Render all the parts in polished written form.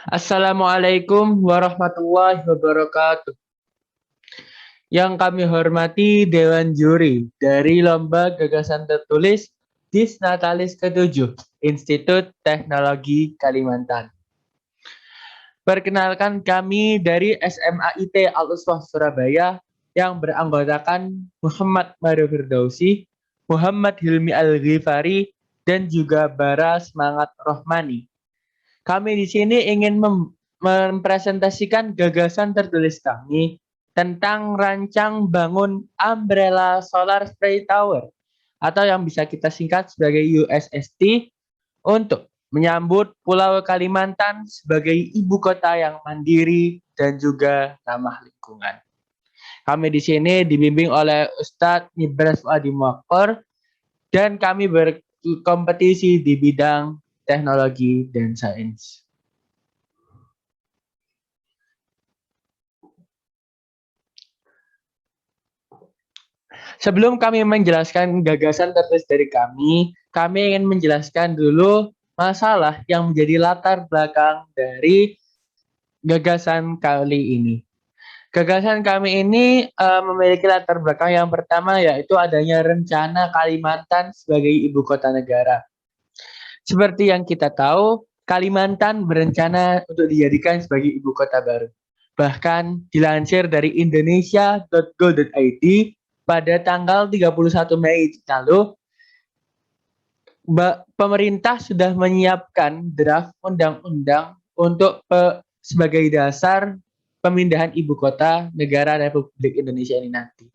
Assalamualaikum warahmatullahi wabarakatuh. Yang kami hormati Dewan Juri dari Lomba Gagasan Tertulis Disnatalis ke-7, Institut Teknologi Kalimantan. Perkenalkan kami dari SMAIT Al-Uswah Surabaya yang beranggotakan Muhammad Mario Firdausi, Muhammad Hilmi Al-Ghifari, dan juga Bara Semangat Rohmani. Kami di sini ingin mempresentasikan gagasan tertulis kami tentang rancang bangun Umbrella Solar Spray Tower atau yang bisa kita singkat sebagai USST untuk menyambut Pulau Kalimantan sebagai ibu kota yang mandiri dan juga ramah lingkungan. Kami di sini dibimbing oleh Ustadz Nibras Fuadi Muakkor dan kami berkompetisi di bidang teknologi dan sains. Sebelum kami menjelaskan gagasan tertulis dari kami ingin menjelaskan dulu masalah yang menjadi latar belakang dari gagasan kali ini. Gagasan kami ini memiliki latar belakang yang pertama yaitu adanya rencana Kalimantan sebagai ibu kota negara. Seperti yang kita tahu, Kalimantan berencana untuk dijadikan sebagai ibu kota baru. Bahkan dilansir dari indonesia.go.id pada tanggal 31 Mei lalu, pemerintah sudah menyiapkan draft undang-undang untuk sebagai dasar pemindahan ibu kota negara Republik Indonesia ini nanti.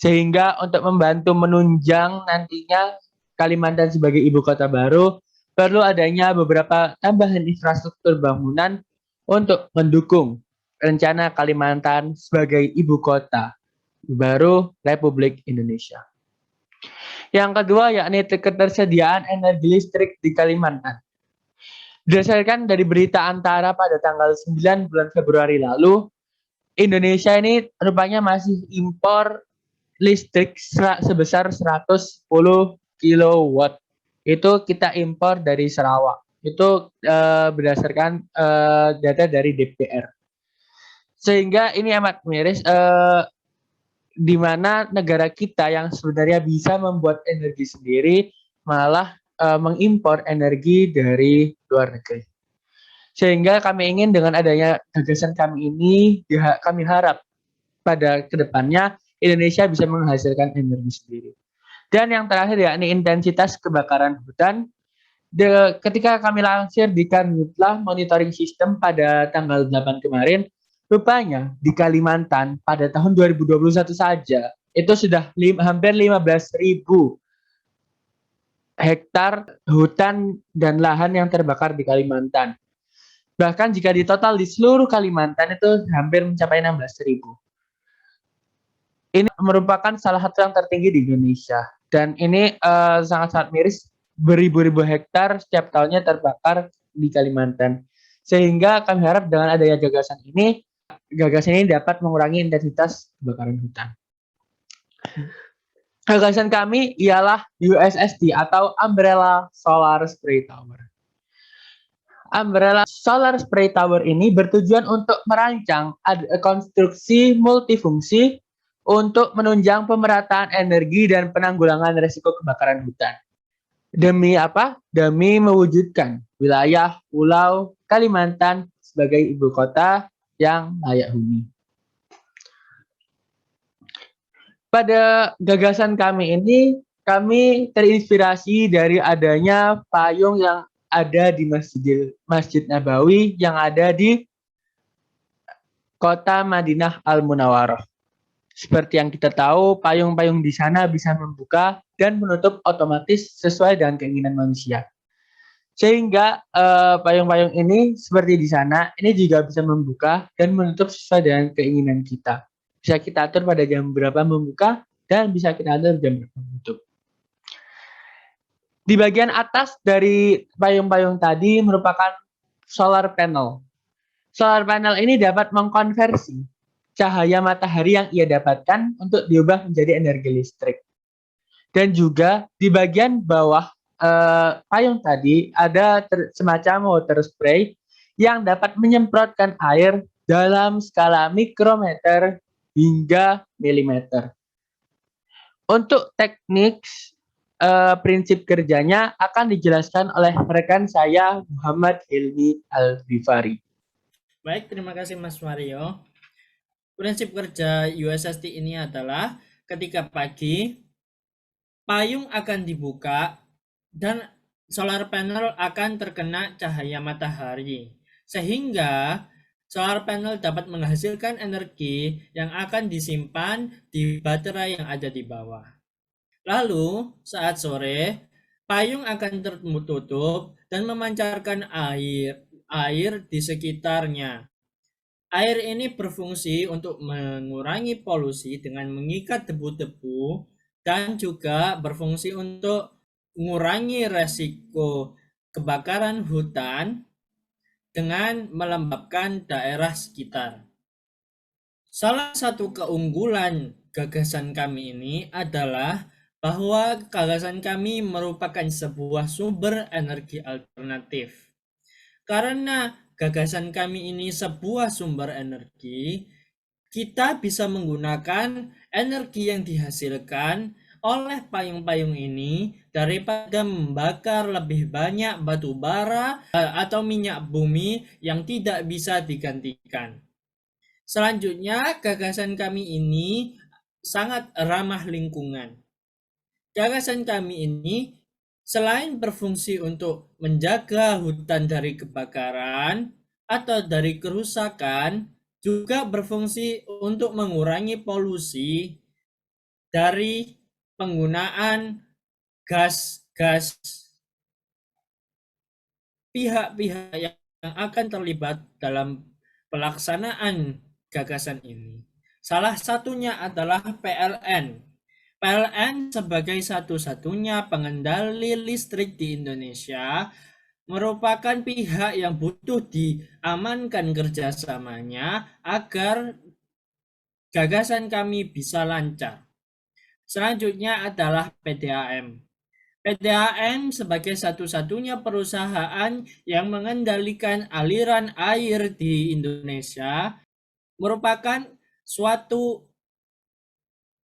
Sehingga untuk membantu menunjang nantinya Kalimantan sebagai ibu kota baru, perlu adanya beberapa tambahan infrastruktur bangunan untuk mendukung rencana Kalimantan sebagai ibu kota baru Republik Indonesia. Yang kedua yakni ketersediaan energi listrik di Kalimantan. Berdasarkan dari berita Antara pada tanggal 9 bulan Februari lalu, Indonesia ini rupanya masih impor listrik sebesar 110 kilowatt. Itu kita impor dari Sarawak. Itu berdasarkan data dari DPR. Sehingga ini amat miris di mana negara kita yang sebenarnya bisa membuat energi sendiri malah mengimpor energi dari luar negeri. Sehingga kami ingin dengan adanya gagasan kami ini, kami harap pada kedepannya Indonesia bisa menghasilkan energi sendiri. Dan yang terakhir yakni intensitas kebakaran hutan. Ketika kami lansir di Karhutlah Monitoring System pada tanggal 8 kemarin, rupanya di Kalimantan pada tahun 2021 saja itu sudah hampir 15.000 hektar hutan dan lahan yang terbakar di Kalimantan. Bahkan jika ditotal di seluruh Kalimantan itu hampir mencapai 16.000. Ini merupakan salah satu yang tertinggi di Indonesia. Dan ini sangat-sangat miris, beribu-ribu hektar setiap tahunnya terbakar di Kalimantan. Sehingga kami harap dengan adanya gagasan ini dapat mengurangi intensitas kebakaran hutan. Gagasan kami ialah USST atau Umbrella Solar Spray Tower. Umbrella Solar Spray Tower ini bertujuan untuk merancang konstruksi multifungsi untuk menunjang pemerataan energi dan penanggulangan risiko kebakaran hutan. Demi apa? Demi mewujudkan wilayah Pulau Kalimantan sebagai ibu kota yang layak huni. Pada gagasan kami ini, kami terinspirasi dari adanya payung yang ada di Masjid Nabawi yang ada di kota Madinah Al-Munawwarah. Seperti yang kita tahu, payung-payung di sana bisa membuka dan menutup otomatis sesuai dengan keinginan manusia. Sehingga payung-payung ini seperti di sana, ini juga bisa membuka dan menutup sesuai dengan keinginan kita. Bisa kita atur pada jam berapa membuka dan bisa kita atur jam berapa menutup. Di bagian atas dari payung-payung tadi merupakan solar panel. Solar panel ini dapat mengkonversi cahaya matahari yang ia dapatkan untuk diubah menjadi energi listrik. Dan juga di bagian bawah payung tadi ada semacam water spray yang dapat menyemprotkan air dalam skala mikrometer hingga milimeter. Untuk teknik prinsip kerjanya akan dijelaskan oleh rekan saya Muhammad Hilmi Al-Bifari. Baik, terima kasih Mas Mario. Prinsip kerja USST ini adalah ketika pagi, payung akan dibuka dan solar panel akan terkena cahaya matahari. Sehingga solar panel dapat menghasilkan energi yang akan disimpan di baterai yang ada di bawah. Lalu, saat sore, payung akan tertutup dan memancarkan air di sekitarnya. Air ini berfungsi untuk mengurangi polusi dengan mengikat debu-debu dan juga berfungsi untuk mengurangi resiko kebakaran hutan dengan melembabkan daerah sekitar. Salah satu keunggulan gagasan kami ini adalah bahwa gagasan kami merupakan sebuah sumber energi alternatif. Karena gagasan kami ini sebuah sumber energi, kita bisa menggunakan energi yang dihasilkan oleh payung-payung ini daripada membakar lebih banyak batu bara atau minyak bumi yang tidak bisa digantikan. Selanjutnya, gagasan kami ini sangat ramah lingkungan. Gagasan kami ini selain berfungsi untuk menjaga hutan dari kebakaran atau dari kerusakan, juga berfungsi untuk mengurangi polusi dari penggunaan gas-gas pihak-pihak yang akan terlibat dalam pelaksanaan gagasan ini. Salah satunya adalah PLN. PLN sebagai satu-satunya pengendali listrik di Indonesia merupakan pihak yang butuh diamankan kerjasamanya agar gagasan kami bisa lancar. Selanjutnya adalah PDAM. PDAM sebagai satu-satunya perusahaan yang mengendalikan aliran air di Indonesia merupakan suatu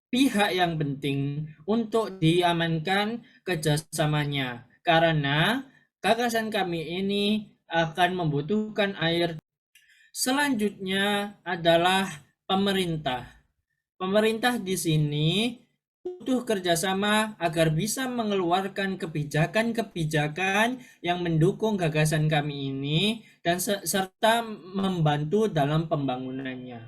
pihak yang penting untuk diamankan kerjasamanya karena gagasan kami ini akan membutuhkan air. Selanjutnya adalah pemerintah. Pemerintah di sini butuh kerjasama agar bisa mengeluarkan kebijakan-kebijakan yang mendukung gagasan kami ini dan serta membantu dalam pembangunannya.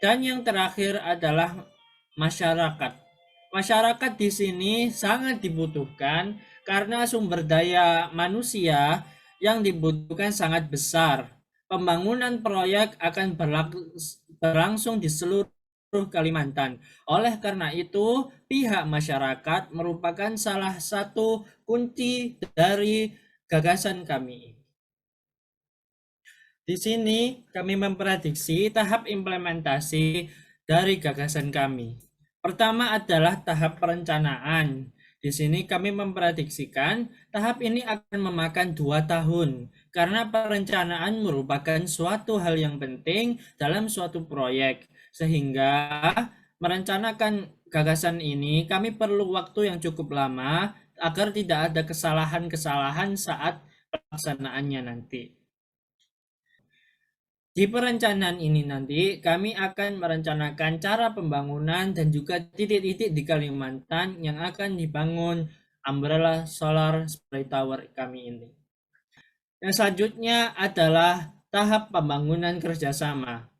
Dan yang terakhir adalah masyarakat. Masyarakat di sini sangat dibutuhkan karena sumber daya manusia yang dibutuhkan sangat besar. Pembangunan proyek akan berlangsung di seluruh Kalimantan. Oleh karena itu, pihak masyarakat merupakan salah satu kunci dari gagasan kami. Di sini kami memprediksi tahap implementasi dari gagasan kami. Pertama adalah tahap perencanaan. Di sini kami memprediksikan tahap ini akan memakan 2 tahun karena perencanaan merupakan suatu hal yang penting dalam suatu proyek. Sehingga merencanakan gagasan ini kami perlu waktu yang cukup lama agar tidak ada kesalahan-kesalahan saat pelaksanaannya nanti. Di perencanaan ini nanti kami akan merencanakan cara pembangunan dan juga titik-titik di Kalimantan yang akan dibangun umbrella solar supply tower kami ini. Yang selanjutnya adalah tahap pembangunan kerjasama.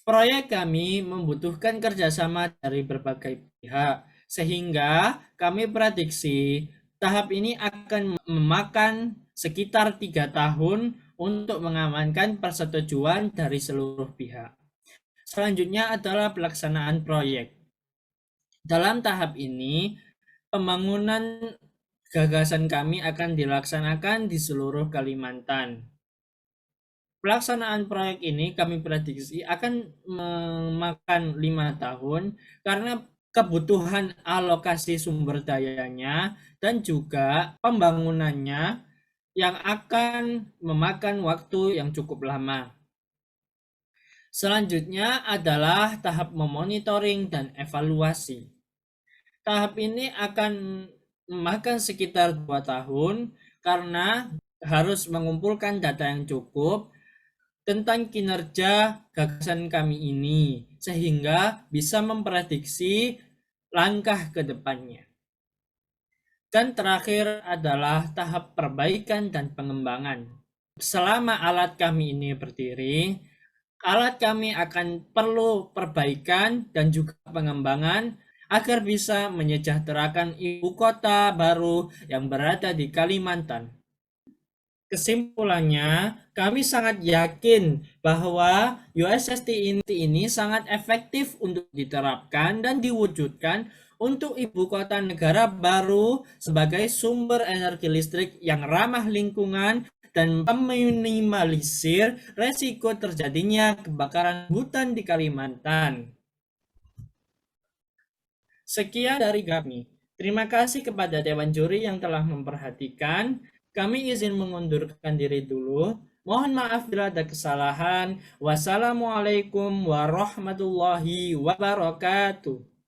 Proyek kami membutuhkan kerjasama dari berbagai pihak, sehingga kami prediksi tahap ini akan memakan sekitar 3 tahun untuk mengamankan persetujuan dari seluruh pihak. Selanjutnya adalah pelaksanaan proyek. Dalam tahap ini, pembangunan gagasan kami akan dilaksanakan di seluruh Kalimantan. Pelaksanaan proyek ini kami prediksi akan memakan 5 tahun karena kebutuhan alokasi sumber dayanya dan juga pembangunannya yang akan memakan waktu yang cukup lama. Selanjutnya adalah tahap memonitoring dan evaluasi. Tahap ini akan memakan sekitar 2 tahun karena harus mengumpulkan data yang cukup tentang kinerja gagasan kami ini, sehingga bisa memprediksi langkah ke depannya. Dan terakhir adalah tahap perbaikan dan pengembangan. Selama alat kami ini berdiri, alat kami akan perlu perbaikan dan juga pengembangan agar bisa menyejahterakan ibu kota baru yang berada di Kalimantan. Kesimpulannya, kami sangat yakin bahwa USST ini sangat efektif untuk diterapkan dan diwujudkan untuk ibu kota negara baru sebagai sumber energi listrik yang ramah lingkungan dan meminimalisir resiko terjadinya kebakaran hutan di Kalimantan. Sekian dari kami. Terima kasih kepada Dewan Juri yang telah memperhatikan. Kami izin mengundurkan diri dulu. Mohon maaf bila ada kesalahan. Wassalamualaikum warahmatullahi wabarakatuh.